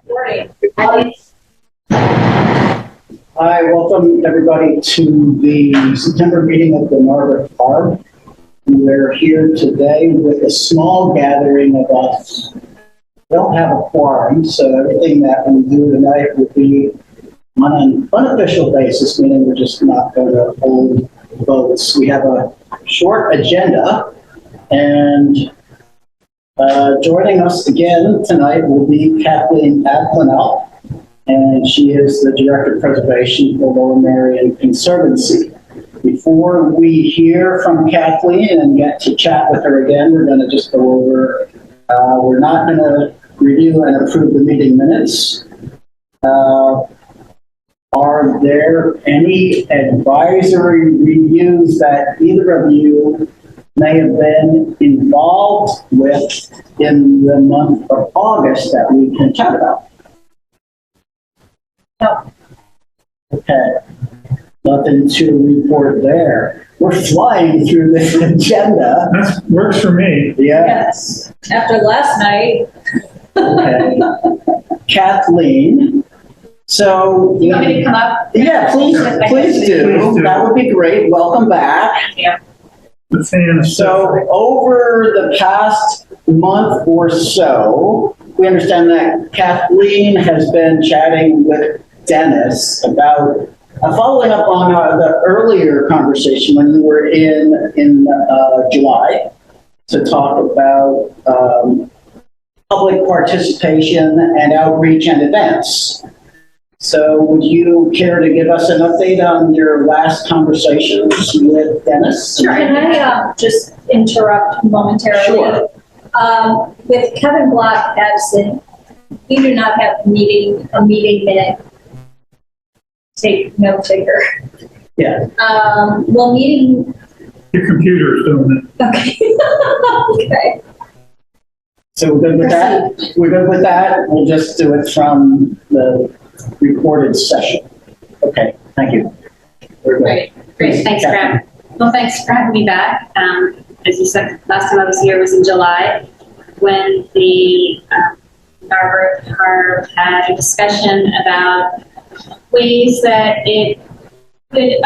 Morning. Hi, welcome everybody to the September meeting of the Margaret Farm. We're here today with a small gathering of us. We don't have a quorum, so everything that we do tonight will be on an unofficial basis, meaning we're just not going to hold votes. We have a short agenda, and joining us again tonight will be Kathleen Adplanell, and she is the Director of Preservation for Lower Merion Conservancy. Before we hear from Kathleen and get to chat with her again, we're going to just go over, we're not going to review and approve the meeting minutes. Are there any advisory reviews that either of you may have been involved with in the month of August that we can chat about? No. Okay. Nothing to report there. We're flying through this agenda. That works for me. Yes. After last night. Okay. Kathleen. So You want me to come up? yeah, please do. Please do. That would be great. Welcome back. Yeah. The fan is So over the past month or so, we understand that Kathleen has been chatting with Dennis about following up on the earlier conversation when you were in July to talk about public participation and outreach and events. So would you care to give us an update on your last conversations with Dennis? Sure. Can I just interrupt momentarily? Sure. With Kevin Block absent, we do not have a meeting minute note taker. Yeah. Well, meeting. your computer is doing it. Okay. Okay. So we're good with that? We're good with that? We'll just do it from the recorded session. Okay, thank you. We're good. Great. Thanks for having. Well, thanks for having me back. As you said, last time I was here was in July, when the Margaret Farm had a discussion about ways that it could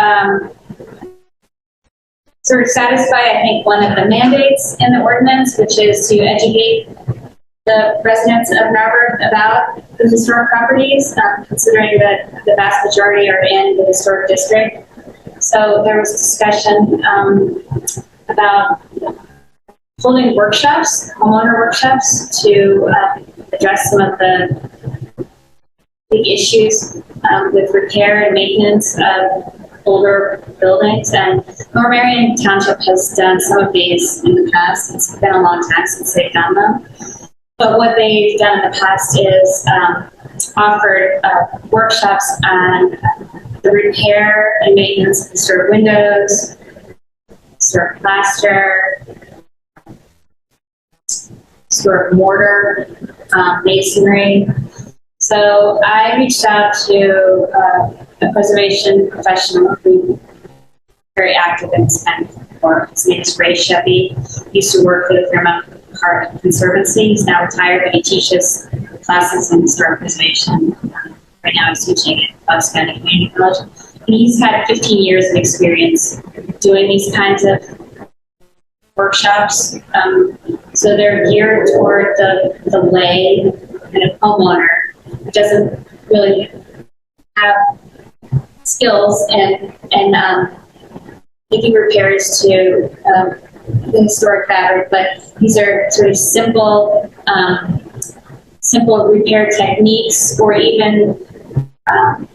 sort of satisfy, I think, one of the mandates in the ordinance, which is to educate the residents of Margaret about the historic properties, considering that the vast majority are in the historic district. So there was discussion about holding workshops, homeowner workshops, to address some of the big issues with repair and maintenance of older buildings. And Lower Merion Township has done some of these in the past. It's been a long time since they've done them. But what they've done in the past is offered workshops on the repair and maintenance of historic windows, historic plaster, historic mortar, masonry. So I reached out to a preservation professional who is very active in this kind of work. His name is Ray Sheffy. He used to work for the Fairmount Park Conservancy. He's now retired, but he teaches classes in historic preservation. Right now he's teaching at Bucks County Community College. And he's had 15 years of experience doing these kinds of workshops. So they're geared toward the lay kind of homeowner who doesn't really have skills and making repairs to the historic fabric, but these are sort of simple repair techniques, or even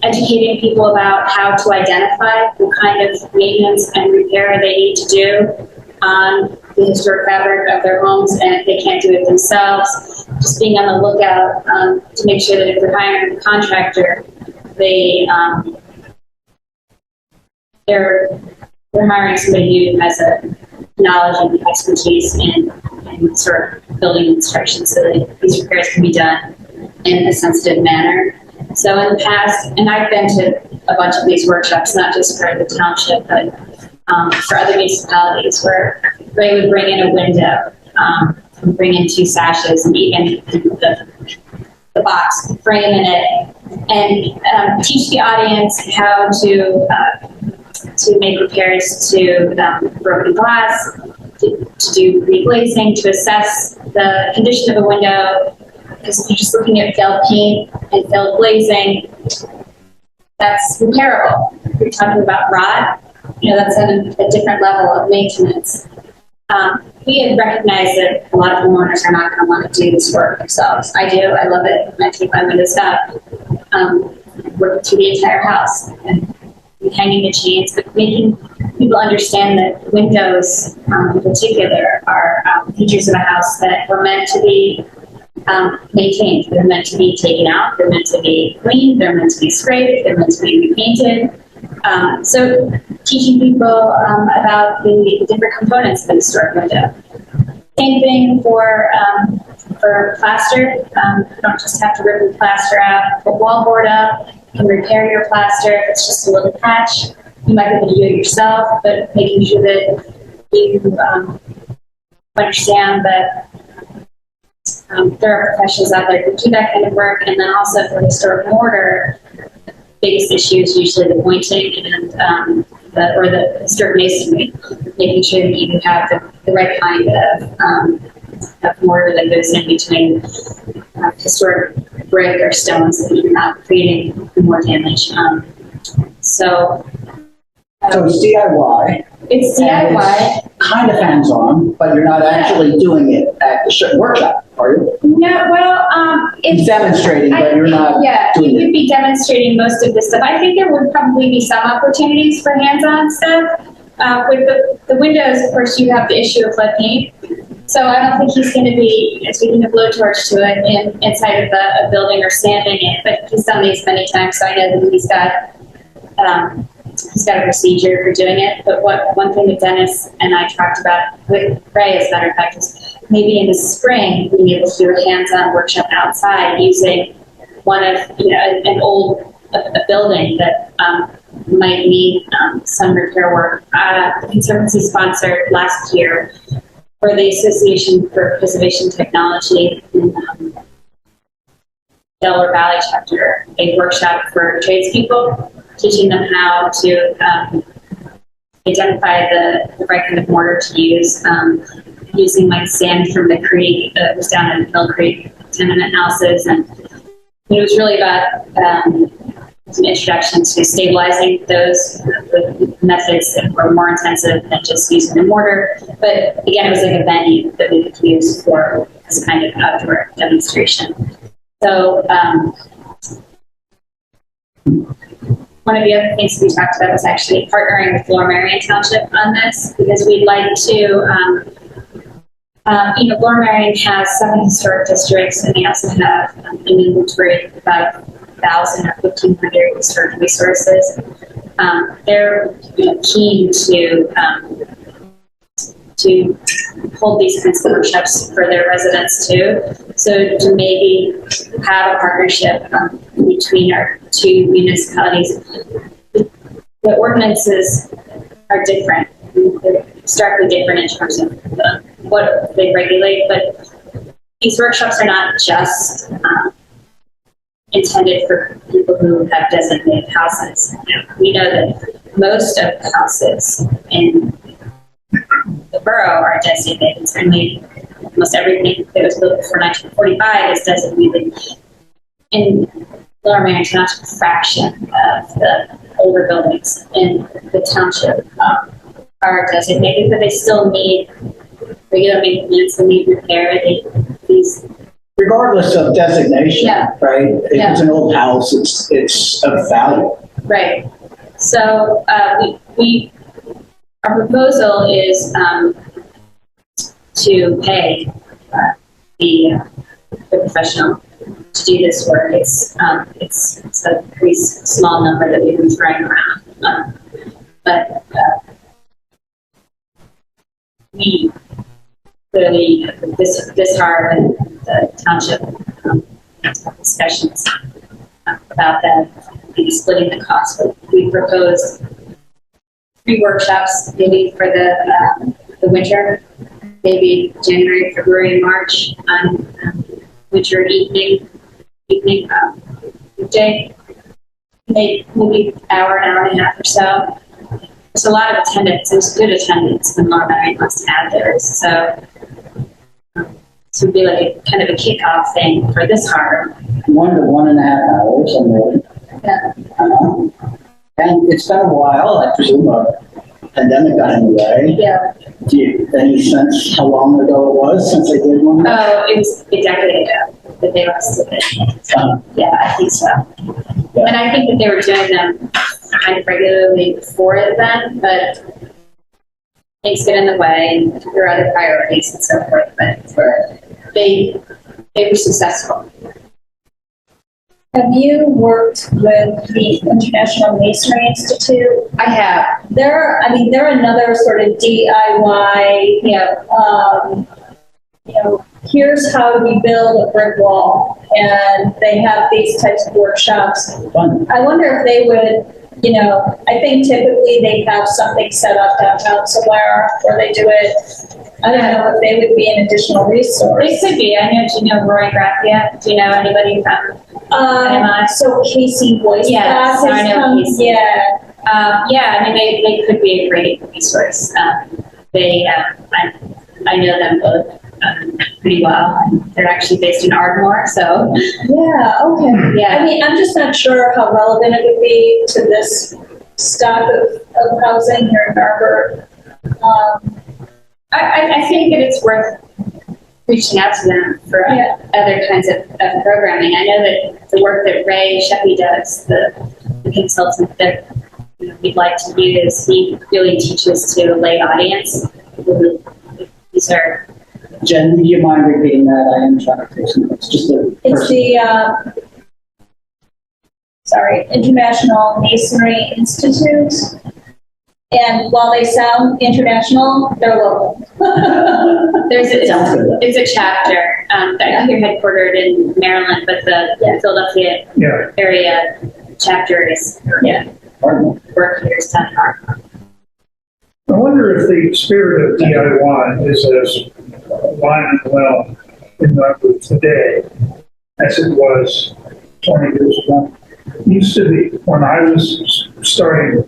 educating people about how to identify what kind of maintenance and repair they need to do on the historic fabric of their homes, and if they can't do it themselves, just being on the lookout to make sure that if they're hiring a contractor, they're hiring somebody who has a knowledge and expertise in sort of building construction, so that these repairs can be done in a sensitive manner. So in the past, and I've been to a bunch of these workshops, not just for the township, but for other municipalities, where Ray would bring in a window, bring in 2 sashes, and even the box, frame in it, and teach the audience how to make repairs to broken glass, to do reglazing, to assess the condition of a window. Because if you're just looking at failed paint and failed glazing, that's repairable. If you're talking about rot, that's at a different level of maintenance. We had recognized that a lot of homeowners are not going to want to do this work themselves. I do. I love it. I take my windows up, work through the entire house, and hanging the chains, but making people understand that windows, in particular, are features of a house that were meant to be maintained. They're meant to be taken out. They're meant to be cleaned. They're meant to be scraped. They're meant to be repainted. So teaching people about the different components of a historic window. Same thing for plaster. You don't just have to rip the plaster out, put wallboard up. You can repair your plaster if it's just a little patch. You might be able to do it yourself, but making sure that you understand that there are professionals out there who do that kind of work. And then also for historic mortar, the biggest issue is usually the pointing and the historic masonry, making sure that you have the right kind of mortar that goes in between historic brick or stones, so that you're not creating more damage. So it's DIY. It's DIY. It's kind of hands-on, but you're not actually doing it at the workshop, are you? No, well, It's demonstrating, but you're not doing you it. would be demonstrating most of this stuff. I think there would probably be some opportunities for hands-on stuff. With the windows, of course, you have the issue of lead paint. So I don't think he's going to be taking a blowtorch to it inside of a building or sanding it, but he's done these many times, so I know that he's got a procedure for doing it. But one thing that Dennis and I talked about with Ray, as a matter of fact, is maybe in the spring being able to do a hands-on workshop outside using one of an old building that might need some repair work. The Conservancy sponsored last year for the Association for Preservation Technology in Delaware Valley chapter, a workshop for tradespeople, teaching them how to identify the right kind of mortar to use, using like sand from the creek that was down in Mill Creek tenement houses. And it was really about some introduction to stabilizing those with methods that were more intensive than just using the mortar. But again, it was like a venue that we could use for this kind of outdoor demonstration. So one of the other things we talked about was actually partnering with Lower Merion Township on this, because we'd like to, Lower Merion has 7 historic districts, and they also have an inventory of about 1,000 or 1,500 historic resources. They're keen to hold these kinds of workshops for their residents too. So to maybe have a partnership between our 2 municipalities. The ordinances are different. They're starkly different in terms of what they regulate, but these workshops are not just intended for people who have designated houses. We know that most of the houses in the borough are designated. Certainly, almost everything that was built before 1945 is designated. In Lower Merion Township, a fraction of the older buildings in the township are designated, but they still need regular maintenance and need repair. Regardless of designation, right? If it's an old house, it's of value. Right. So our proposal is to pay the professional to do this work. It's a pretty small number that we've been throwing around, but we clearly this hard and the township discussions about that, maybe splitting the cost. But we proposed 3 workshops, maybe for the winter, maybe January, February, March on winter evening evening, weekday, maybe an hour and a half or so. There's a lot of attendance. There's good attendance when Northern wants to have theirs. So this would be like a kind of a kickoff thing for this harm. 1 to 1.5 hours, I'm really. Yeah. And it's been a while, I presume, a pandemic got in the way. Yeah. Do you, any sense how long ago it was since they did one? Oh, it was a decade ago that they last did it. Yeah, I think so. Yeah. And I think that they were doing them kind of regularly before then, but things get in the way and there are other priorities and so forth, but they were successful. Have you worked with the International Masonry Institute? I have. They're another sort of DIY, here's how we build a brick wall. And they have these types of workshops. Fun. I wonder if they would, I think typically they have something set up downtown somewhere where they do it. I don't know if they would be an additional resource. It could be. Do you know Roy Graffia? Do you know anybody from MI? So Casey Boyce Yeah, so I know come. Casey. Yeah. They could be a great resource. I know them both pretty well. They're actually based in Ardmore, so. Yeah, okay. Yeah. I'm just not sure how relevant it would be to this stock of housing here in Narberth. I think that it's worth reaching out to them for other kinds of programming. I know that the work that Ray Sheppy does, the consultant that we'd like to use, he really teaches to a lay audience. These are. Jen, would you mind repeating that? I am trying to take some notes. Just the It's the International Masonry Institute. And while they sound international, they're local. It's a chapter. They're headquartered in Maryland, but the Philadelphia area chapter is work here is done in Ardmore. I wonder if the spirit of DIY is as alive and well in Narberth today as it was 20 years ago. It used to be when I was starting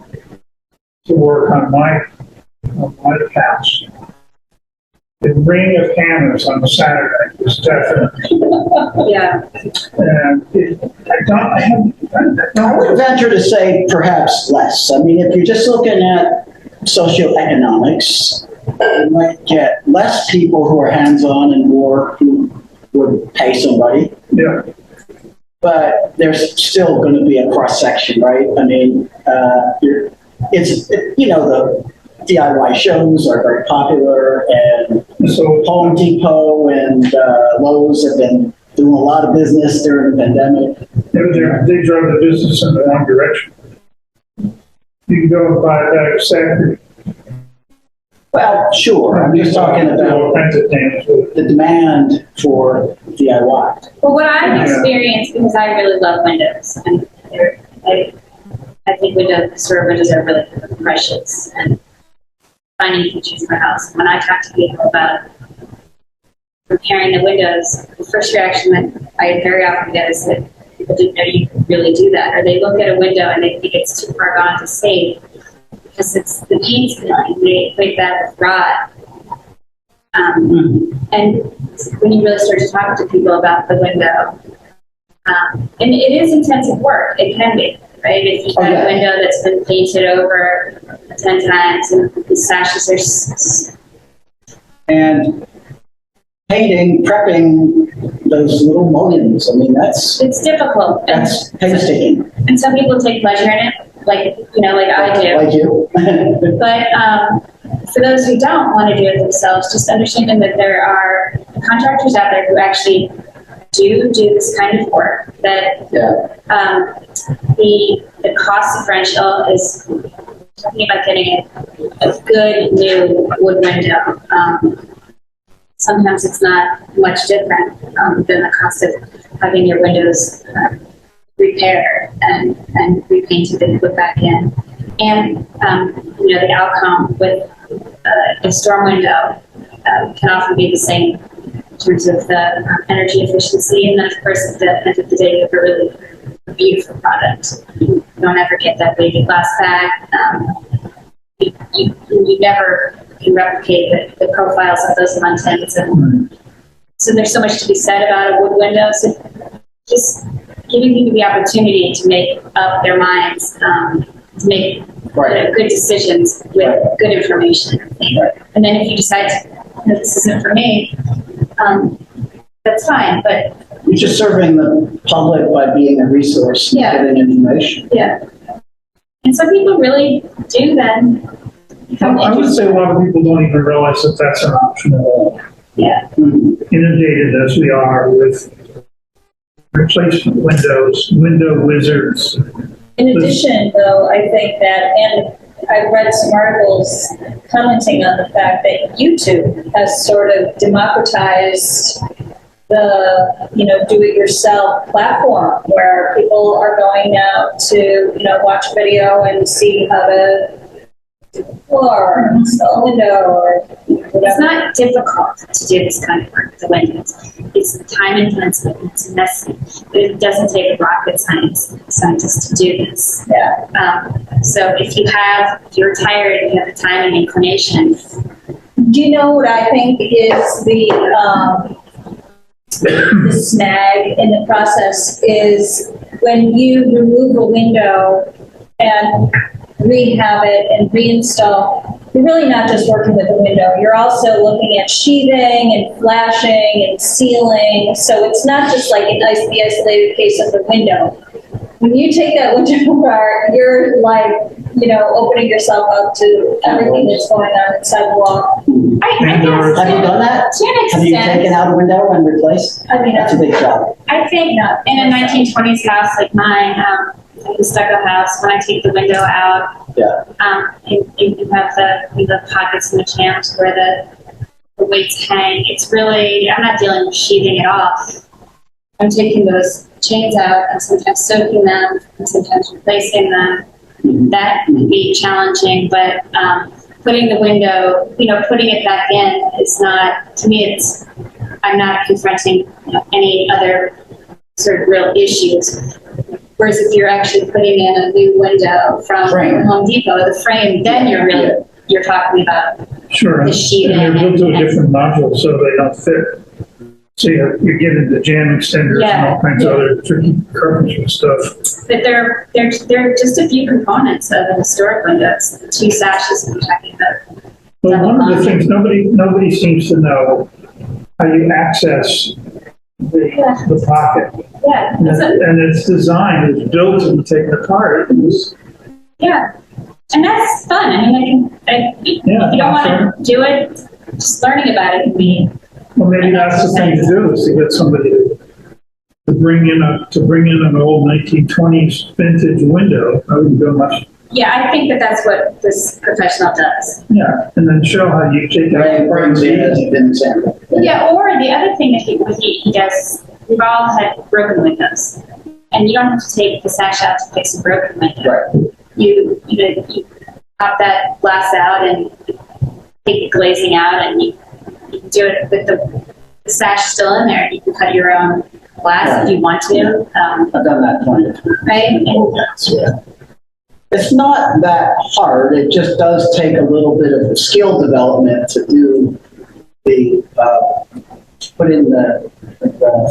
to work on my house. The ring of hammers on the Saturday was definitely. Yeah. And I would venture to say perhaps less. I mean, if you're just looking at socioeconomics, you might get less people who are hands-on and more who would pay somebody. Yeah. But there's still going to be a cross-section, right? I mean, the DIY shows are very popular, and so Home Depot and Lowe's have been doing a lot of business during the pandemic. They drove the business in the wrong direction. You can go and buy a bag of sand. Well, sure. I'm just talking about all kinds of things. the demand for DIY. Well, what I've experienced, because I really love windows, and I think windows are really precious and finding features in the house. When I talk to people about repairing the windows, the first reaction that I very often get is that people didn't know you could really do that, or they look at a window and they think it's too far gone to save because it's the paint's peeling. They equate that with rot. And when you really start to talk to people about the window, and it is intensive work, it can be, right? If you've got a window that's been painted over 10 times and the sashes are... And painting, prepping those little mullions, I mean, it's difficult. That's painstaking. And some people take pleasure in it, like I do. Like you. But for those who don't want to do it themselves, just understanding that there are contractors out there who actually do this kind of work, that the cost differential is talking about getting a good new wood window. Sometimes it's not much different than the cost of having your windows repaired and repainted and put back in. And the outcome with a storm window can often be the same in terms of the energy efficiency. And then, of course, at the end of the day, you have a really beautiful product. You don't ever get that baby glass back. You never can replicate the profiles of those muntins. And so there's so much to be said about a wood window. So just giving people the opportunity to make up their minds, to make good decisions with good information. And then if you decide, this isn't for me, that's fine. But You're just serving the public by being a resource and Yeah. giving information. yeah, and some people really do then. I would say a lot of people don't even realize that that's an option at all. Yeah. Inundated as we are with replacement windows, window wizards. In addition, though, I think that, and I've read some articles commenting on the fact that YouTube has sort of democratized the, do-it-yourself platform where people are going now to, watch video and see how to do the floor, or install a window, or It's whatever. not difficult to do this kind of work with the windows. It's time intensive, it's messy, but it doesn't take a rocket scientist to do this. Yeah. So if you're retired and you have the time and inclination, Do you know what I think is the snag in the process is when you remove a window and rehab it and reinstall, you're really not just working with the window. You're also looking at sheathing and flashing and sealing. So it's not just like the isolated case of the window. When you take that window apart, you're like, opening yourself up to everything that's going on inside the wall. I And guess Have you done that? to an Have you extent, taken out a window and replaced? I mean, That's a big job. I think in a 1920s house like mine, like the stucco house, when I take the window out, Yeah. you have the pockets and the jambs where the weights hang. It's really, I'm not dealing with sheathing at all. I'm taking those chains out and sometimes soaking them and sometimes replacing them. That can be challenging, but putting the window, putting it back in is not, to me, I'm not confronting any other sort of real issues. Whereas if you're actually putting in a new window from Frame. Home Depot, the frame, then you're talking about Sure. the sheathing. And they're built to a and- different module so they don't fit. So you get into jam extenders and all kinds of other tricky carpentry stuff. But they're just a few components of the historic windows, the two sashes that we're talking about. But one of the things nobody seems to know how you access the pocket. Yeah, And it's designed, it's built to take it apart. yeah. And that's fun. I mean, if you don't want to do it, just learning about it can be. Well, maybe that's the thing to do, is to get somebody to bring in an old 1920s vintage window. I wouldn't go much. Yeah, I think that's what this professional does. Yeah, and then show how you take that. Ray brings in as an example. Yeah, or the other thing that he does, we've all had broken windows. And you don't have to take the sash out to fix a broken window. Right. You pop that glass out and take the glazing out, and you can do it with the sash still in there. You can cut your own glass if you want to. I've done that plenty of times. Right? And Yeah. It's not that hard. It just does take a little bit of skill development to do the, put in the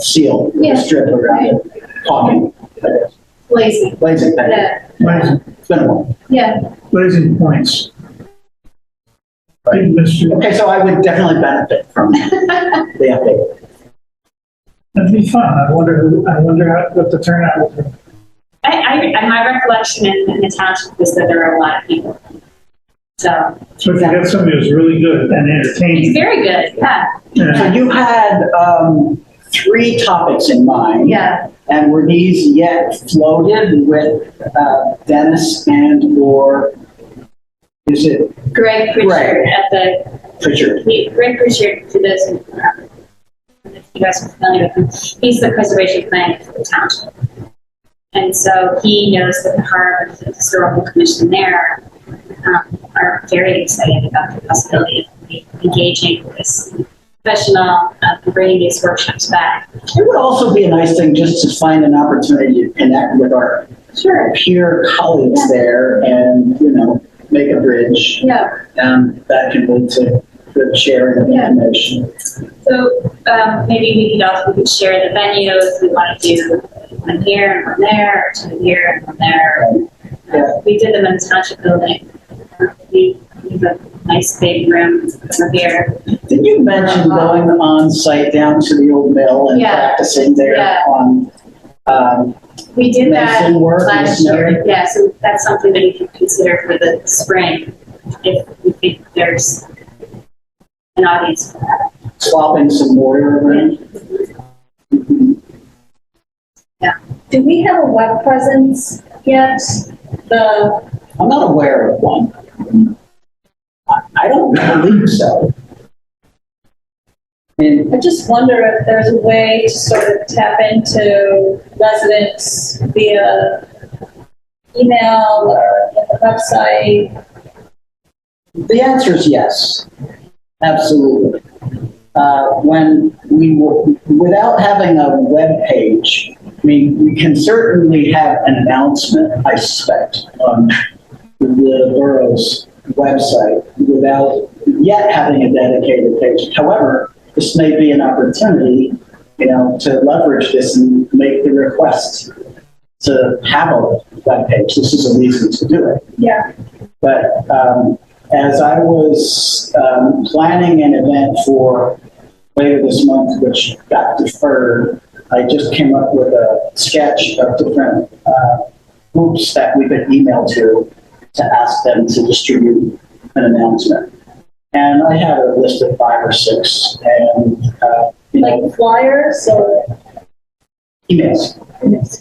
seal, the strip around it, caulking, I guess. glazing. Glazing, Yeah. it's been a while. Yeah. Blazing points. Big mystery. Okay, so I would definitely benefit from the update. That'd be fun. I wonder what the turnout would be. My recollection in the township was that there were a lot of people. So So if you get somebody who's really good and it's entertaining. very good. Yeah. So Yeah. you had 3 topics in mind. Yeah. And were these yet floated with Dennis and or is it Greg Pritchard Greg. at the Pritchard? Greg Pritchard, for those who if you guys are familiar with him, he's the preservation plan for the township. And so he knows that the Harbor and the Historical Commission there are very excited about the possibility of engaging this professional for bringing these workshops back. It would also be a nice thing just to find an opportunity to connect with our Sure. peer colleagues Yeah. there and, make a bridge. Yeah. That can lead to good sharing of Yeah. information. So maybe we could share the venues. We want to do one here and one there, or two here and one there. Yeah. We did them in the township building. We have a nice big room over here. Did you mention going on site down to the old mill and Yeah. practicing there Yeah. on, We did that mason work? last year. Yeah, so that's something that you can consider for the spring if you think there's an audience for that. Swapping some mortar around? Do we have a web presence yet? I'm not aware of one. I don't believe so. I just wonder if there's a way to sort of tap into residents via email or the website. The answer is yes, absolutely. Without having a web page, we can certainly have an announcement, I suspect, on the borough's website without yet having a dedicated page. However, this may be an opportunity, to leverage this and make the request to have a web page. This is a reason to do it. Yeah. But as I was planning an event for later this month, which got deferred, I just came up with a sketch of different groups that we could email to ask them to distribute an announcement. And I had a list of 5 or 6, and Like flyers or? emails.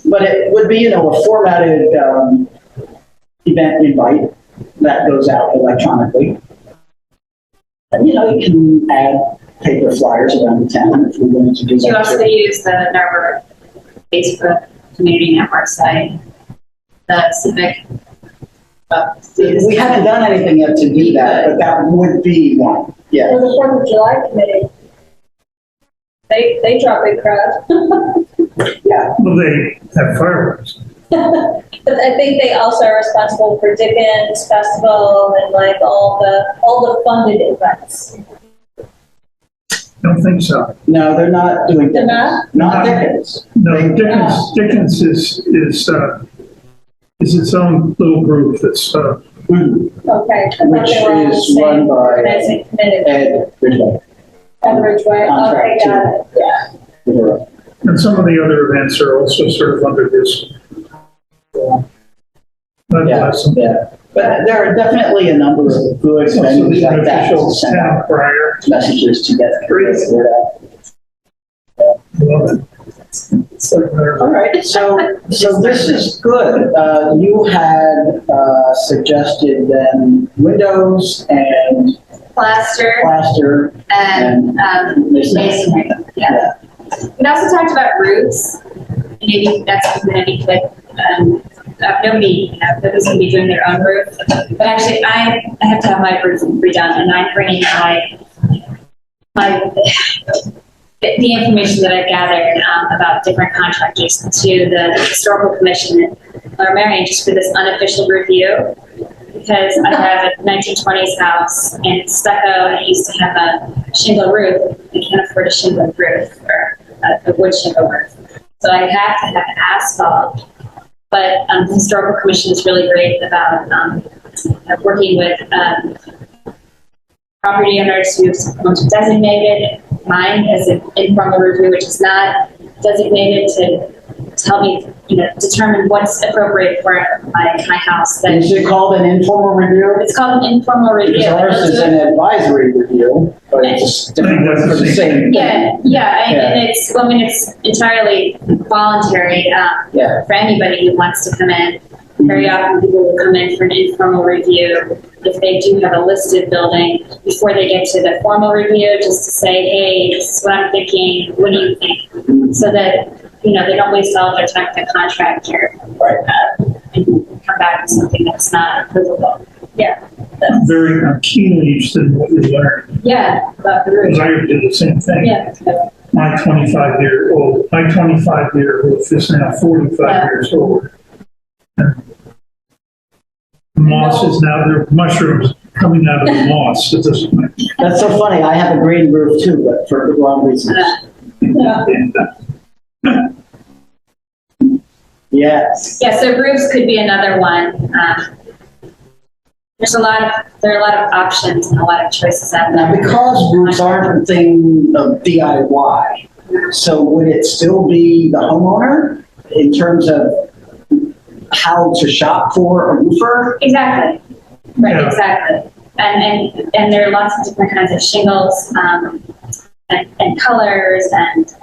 But it would be, a formatted event invite that goes out electronically. And, you can add paper flyers around the town if we're going to do You that. also too. use the Narber Facebook community network site, the civic. We haven't done anything yet to do that, but that would be one. Yeah. Or the 4th of July committee? They draw a big crowd. Yeah. Well, they have fireworks. But I think they also are responsible for Dickens Festival and like all the funded events. Don't think so. No, they're not doing They're Dickens. not? Not Dickens. No, They- Dickens is its own little group that's, Okay. I thought Which they were all the is same run by organizing committee. Ed Ridgway. Average way. Okay, Contract got it. Yeah. and some of the other events are also sort of under this. Yeah, Nonetheless, yeah. But there are definitely a number of good also venues the like that to official send town out crier. messages to get the word out. Love it. It's like they're- All right, so this is good. You had suggested then windows and Plaster plaster and masonry. Yeah. We also talked about roofs. Maybe that's something that we could, nobody's going to be doing their own roof. But actually, I have to have my roof redone, and I'm bringing the information that I've gathered about different contractors to the Historical Commission in Lower Merion just for this unofficial review. Because I have a 1920s house and it's stucco and it used to have a shingle roof. I can't afford a shingle roof or a wood shingle roof. So I have to have asphalt. But the Historical Commission is really great about working with property owners who want to designate it. Mine as an informal review, which is not designated to help me, determine what's appropriate for my house. That Is it called an informal review? it's called an informal review. Because ours is an advisory review, but it's different word for the same thing. And it's entirely voluntary Yeah. for anybody who wants to come in. Very often people will come in for an informal review if they do have a listed building before they get to the formal review, just to say, hey, this is what I'm thinking, what do you think? So that, they don't waste all their time with the contractor and come back with something that's not approvable. Yeah. I'm keenly interested in what you learned. Yeah, about the Because roof. I did the same thing. Yeah. My 25-year roof is now 45 Yeah. years old. And moss is now, there are mushrooms coming out of the moss at this point. That's so funny. I have a green roof too, but for the wrong reasons. Yeah. Yes. Yeah, so roofs could be another one. There are a lot of options and a lot of choices out Now, there. because roofs aren't a thing of DIY, so would it still be the homeowner in terms of how to shop for a roofer? Exactly. Right, Yeah. exactly. And there are lots of different kinds of shingles, and colors and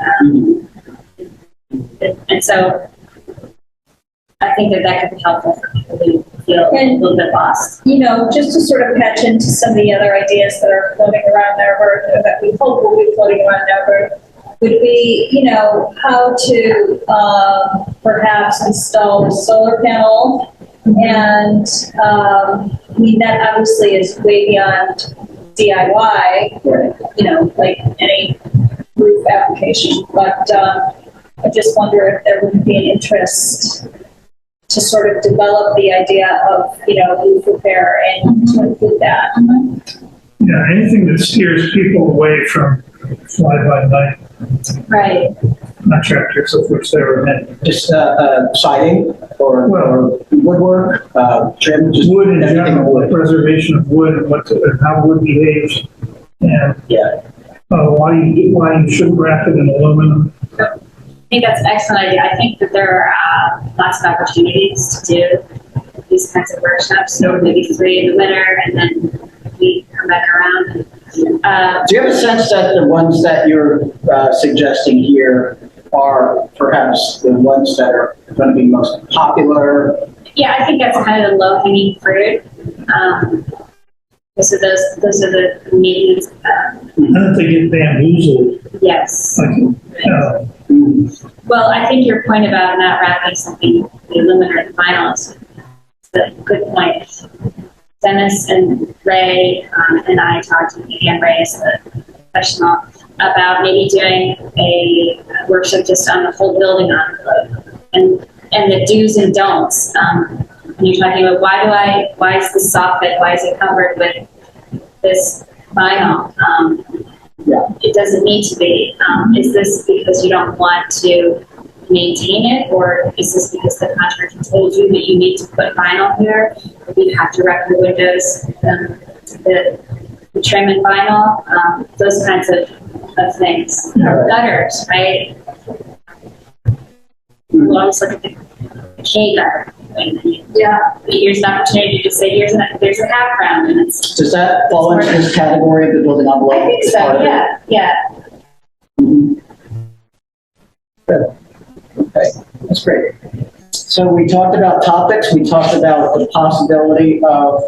so I think that could be helpful for people who feel a little bit lost. You know, just to sort of patch into some of the other ideas that are floating around there, or that we hope will be floating around there, would be, you know, how to perhaps install a solar panel. And I mean, that obviously is way beyond DIY, you know, like any roof application. But I just wonder if there would be an interest to sort of develop the idea of, you know, roof repair and to include that. Yeah, anything that steers people away from fly-by-night Right. contractors, of which there are many. Just siding or woodwork, trim, just Wood in everything general, wood. preservation of wood, and how wood behaves, and Yeah. why you shouldn't wrap it in aluminum. I think that's an excellent idea. I think that there are lots of opportunities to do these kinds of workshops. So maybe 3 in the winter, and then we come back around. Do you have a sense that the ones that you're suggesting here are perhaps the ones that are going to be most popular? Yeah, I think that's kind of the low-hanging fruit. So those are the maintenance. And if they get bamboozled, Yes. like, Well, I think your point about not wrapping something in aluminum or the vinyl is a good point. Dennis and Ray and I talked, and Ray is the professional, about maybe doing a workshop just on the whole building envelope and the do's and don'ts. And you're talking about why is this soffit? Why is it covered with this vinyl? Yeah. It doesn't need to be. Is this because you don't want to maintain it, or is this because the contractor told you that you need to put vinyl here? Or you have to wrap your windows, the trim and vinyl, those kinds of things. Right. Gutters, right? We'll always look at the K gutter. Yeah. Here's an opportunity to say, there's a half round, and it's. Does that fall into this category of the building envelope? I think so. Yeah. Good. Okay, that's great. So we talked about topics, we talked about the possibility of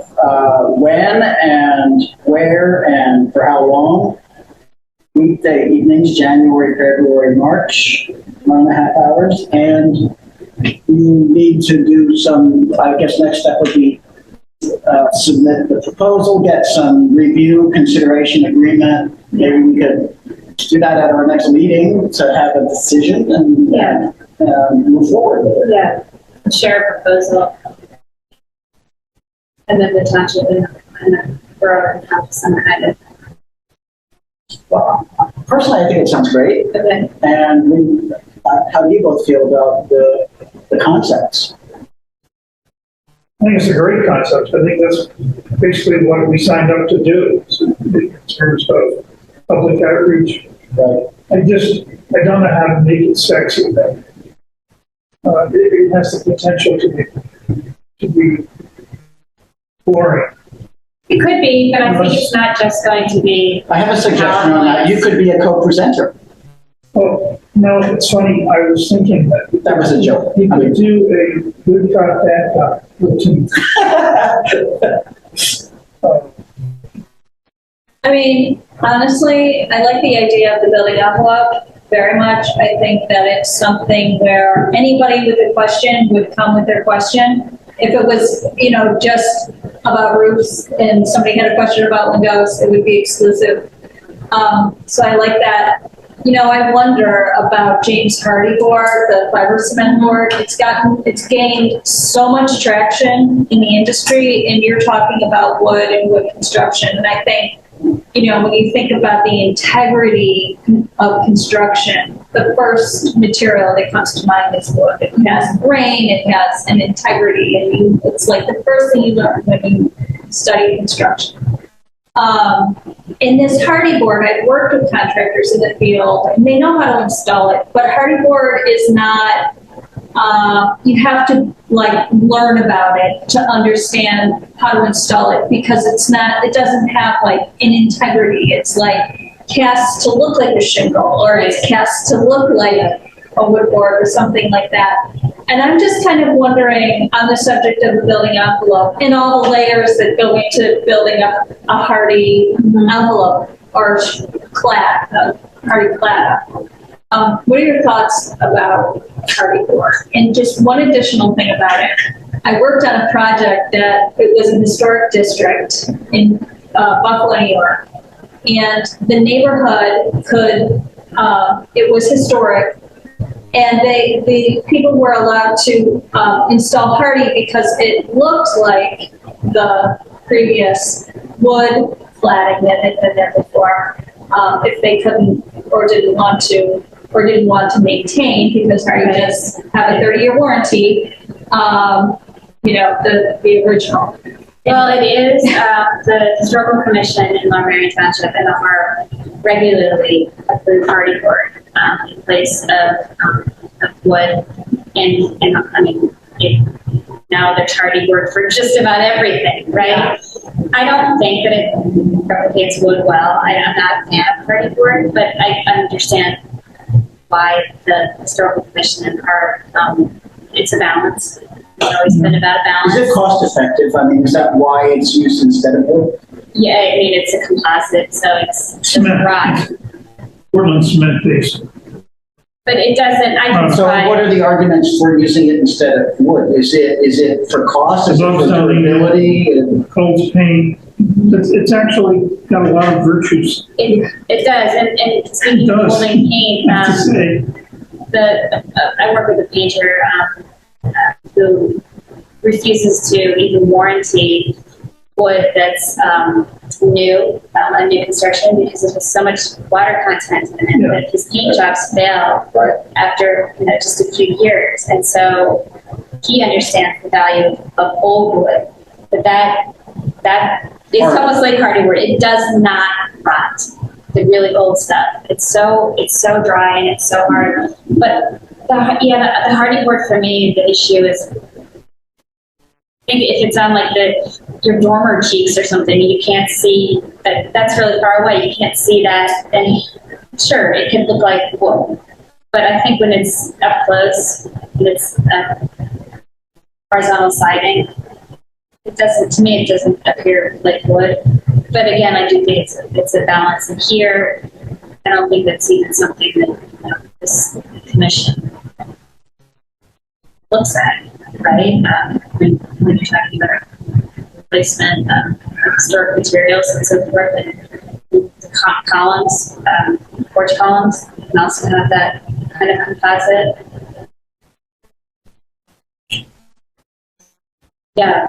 when and where and for how long. Weekday evenings, January, February, March, 1.5 hours. And you need to do some, I guess next step would be submit the proposal, get some review, consideration, agreement. Maybe we could do that at our next meeting to have a decision and move forward with it. Yeah. Share a proposal. And then the township and the borough have some kind of. Well, personally, I think it sounds great. Okay. And how do you both feel about the concepts? I think it's a great concept. I think that's basically what we signed up to do in terms of public outreach. Right. I don't know how to make it sexy, but it has the potential to be boring. It could be, but I think it's not just going to be. I have a suggestion on that. You could be a co-presenter. Oh, no, it's funny. I was thinking That was a joke. you could do a good cop, bad cop routine. I mean, honestly, I like the idea of the building envelope very much. I think that it's something where anybody with a question would come with their question. If it was, you know, just about roofs and somebody had a question about windows, it would be exclusive. So I like that. You know, I wonder about James Hardy board, the fiber cement board. It's gained so much traction in the industry, and you're talking about wood and wood construction. And I think, you know, when you think about the integrity of construction, the first material that comes to mind is wood. It has grain, it has an integrity, and it's like the first thing you learn when you study construction. In this hardy board, I've worked with contractors in the field, and they know how to install it, but hardy board is not, you have to like learn about it to understand how to install it, because it doesn't have like an integrity. It's like cast to look like a shingle, or it's cast to look like a wood board or something like that. And I'm just kind of wondering on the subject of the building envelope and all the layers that go into building up a hardy envelope or clad, hardy clad. What are your thoughts about hardy board? And just one additional thing about it. I worked on a project that it was a historic district in Buffalo, New York. And the neighborhood it was historic. And the people were allowed to install hardy because it looked like the previous wood cladding that had been there before. If they couldn't or didn't want to maintain, because hardy does have a 30-year warranty. You know, the original. Well, it is the Historical Commission in Long Marion Township and the HARP regularly approve hardy board in place of wood, and I mean, now there's hardy board for just about everything, right? I don't think that it replicates wood well. I'm not a fan of hardy board, but I understand why the Historical Commission and HARP, it's a balance. It's always been about balance. Is it cost effective? I mean, is that why it's used instead of wood? Yeah, I mean, it's a composite, so it's Cement. rock. Portland cement base. But it doesn't, I can So try. what are the arguments for using it instead of wood? Is it for cost? Is it for durability? Cold paint. It's actually got a lot of virtues. It does, and speaking of holding paint, I have to say. I work with a painter who refuses to even warranty wood that's new, a new construction, because there's so much water content in it that his paint jobs fail after just a few years. And so he understands the value of old wood, but that it's almost like hardy wood. It does not rot. The really old stuff. It's so dry and it's so hard. But the hardy board for me, the issue is, if it's on like your dormer cheeks or something, you can't see that's really far away. You can't see that, and sure, it can look like wood. But I think when it's up close, and it's horizontal siding, to me, it doesn't appear like wood. But again, I do think it's a balance. And here, I don't think that's even something that this commission looks at, right? When you're talking about replacement of historic materials and so forth, and the columns, porch columns, you can also have that kind of composite. Yeah.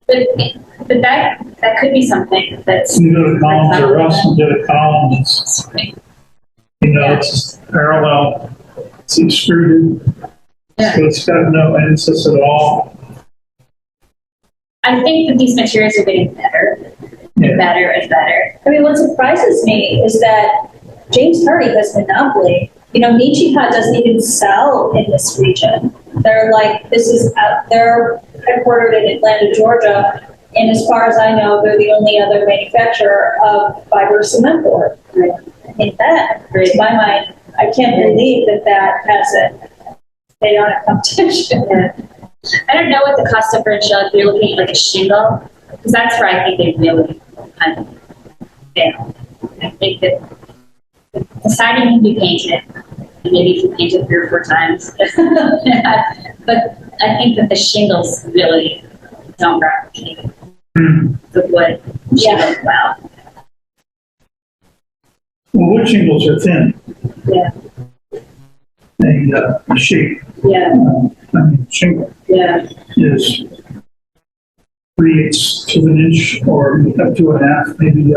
But that could be something that's. You do the columns or else you do the columns. It's parallel, it's extruded, so it's got no emphasis at all. I think that these materials are getting better, and better and better. I mean, what surprises me is that James Hardy has monopoly. Nichihad doesn't even sell in this region. They're like, they're headquartered in Atlanta, Georgia, and as far as I know, they're the only other manufacturer of fiber cement board. I think that, to my mind, I can't believe that hasn't, they don't have competition. I don't know what the cost differential, if you're looking at like a shingle, because that's where I think they really kind of fail. I think that the siding can be painted, and maybe you can paint it 3 or 4 times. But I think that the shingles really don't replicate the wood. Yeah. Wow. Well, wood shingles are thin. Yeah. The shape, Yeah. shingle Yeah. is 3/8 to an inch or up to a half, maybe.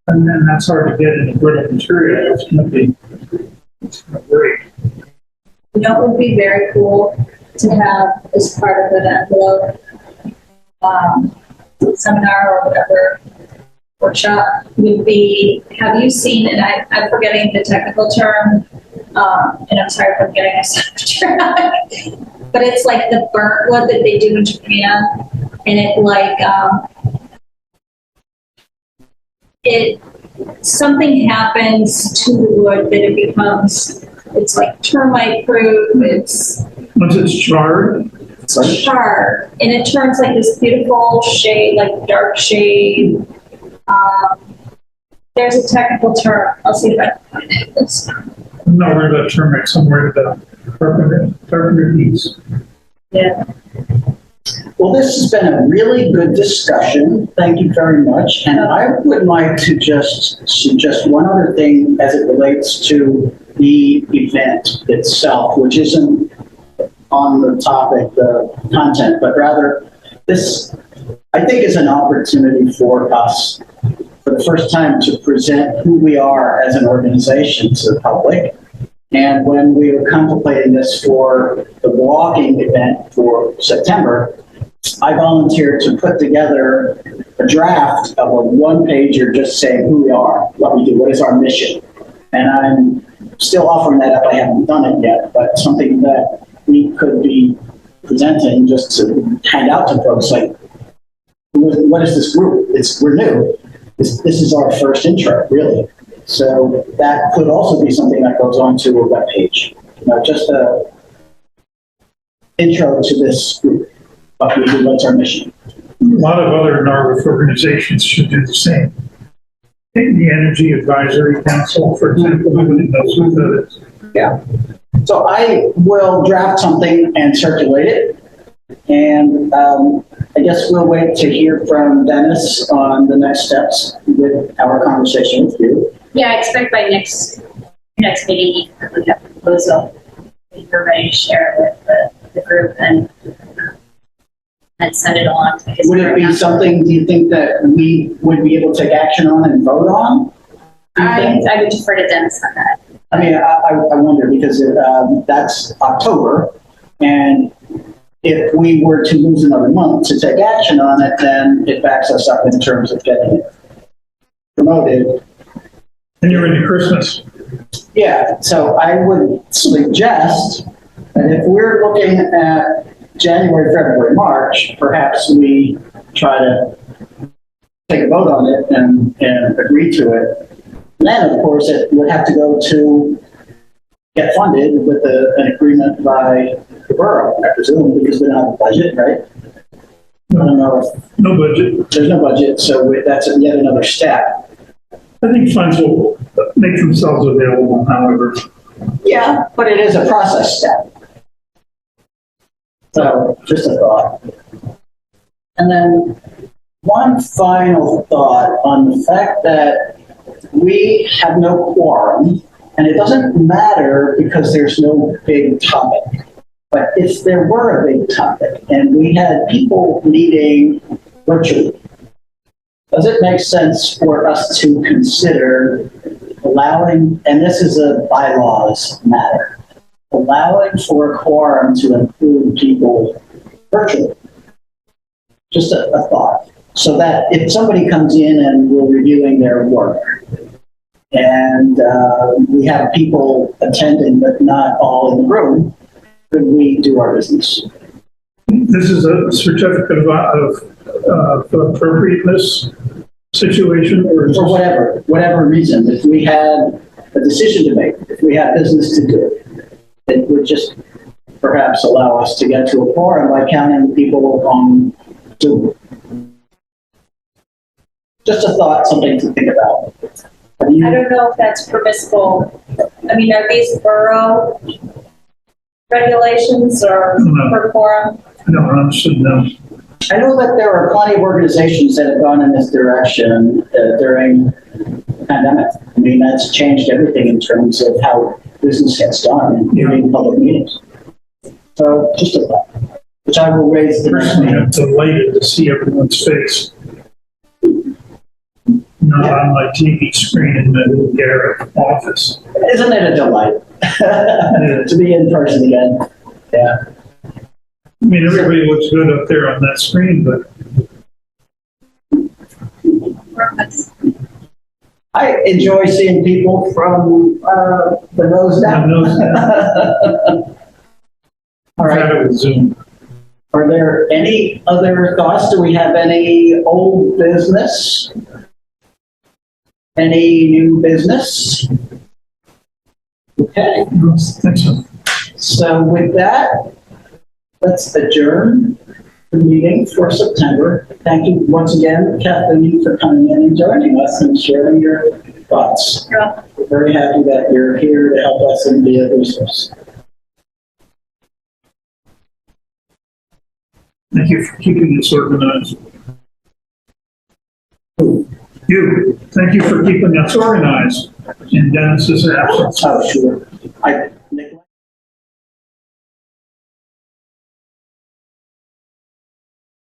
And then that's hard to get in a brittle material. It's going to break. You know, it would be very cool to have as part of an envelope, seminar or whatever, workshop would be, have you seen, and I'm forgetting the technical term, and I'm sorry for getting us off track, but it's like the burnt wood that they do in Japan, and it like, something happens to the wood that it becomes, it's like termite proof, it's Once it's charred, charred, and it turns like this beautiful shade, like dark shade. There's a technical term. I'll see if I can find it. I'm not worried about termites, I'm worried about carpenter bees. Yeah. Well, this has been a really good discussion. Thank you very much. And I would like to just suggest one other thing as it relates to the event itself, which isn't on the topic, the content, but rather this, I think, is an opportunity for us for the first time to present who we are as an organization to the public. And when we were contemplating this for the walking event for September, I volunteered to put together a draft of a one-pager just saying who we are, what we do, what is our mission. And I'm still offering that up. I haven't done it yet, but something that we could be presenting just to hand out to folks, like, what is this group? We're new. This is our first intro, really. So that could also be something that goes onto a web page. Just a intro to this group. What we do, what's our mission? A lot of other Narberth organizations should do the same. Take the Energy Advisory Council, for example, who knows what that is. Yeah. So I will draft something and circulate it. And I guess we'll wait to hear from Dennis on the next steps with our conversation with you. Yeah, I expect by next meeting, you can probably have a proposal. You're ready to share it with the group and send it along. Would it be something, do you think, that we would be able to take action on and vote on? I would defer to Dennis on that. I mean, I wonder, because that's October, and if we were to lose another month to take action on it, then it backs us up in terms of getting it promoted. And you're into Christmas. Yeah, so I would suggest that if we're looking at January, February, March, perhaps we try to take a vote on it and agree to it. And then, of course, it would have to go to get funded with an agreement by the borough, I presume, because we don't have a budget, right? I don't know if No budget. there's no budget, so that's yet another step. I think funds will make themselves available, however. Yeah, but it is a process step. So, just a thought. And then one final thought on the fact that we have no quorum, and it doesn't matter because there's no big topic. But if there were a big topic and we had people meeting virtually, does it make sense for us to consider allowing, and this is a bylaws matter, allowing for a quorum to include people virtually? Just a thought. So that if somebody comes in and we're reviewing their work, and we have people attending but not all in the room, could we do our business? This is a certificate of appropriateness situation, or is For this- whatever reason, if we had a decision to make, if we had business to do, it would just perhaps allow us to get to a quorum by counting people on Zoom. Just a thought, something to think about. I don't know if that's permissible. I mean, are these borough regulations or No. per quorum? I don't understand, no. I know that there are plenty of organizations that have gone in this direction during the pandemic. I mean, that's changed everything in terms of how business gets done, including public meetings. So just a thought, which I will raise the next Personally, meeting. I'm delighted to see everyone's face. Not on my TV screen in the Garrett office. Isn't it a delight to be in person again? Yeah. I mean, everybody looks good up there on that screen, but I enjoy seeing people from the nose down. the nose down. All I've had right. it with Zoom. Are there any other thoughts? Do we have any old business? Any new business? Okay. I don't think so. So with that, let's adjourn the meeting for September. Thank you once again, Kathleen, for coming in and joining us and sharing your thoughts. We're very happy that you're here to help us and be a resource. Thank you for keeping this organized. You, thank you for keeping us organized in Dennis's absence. Oh, sure. I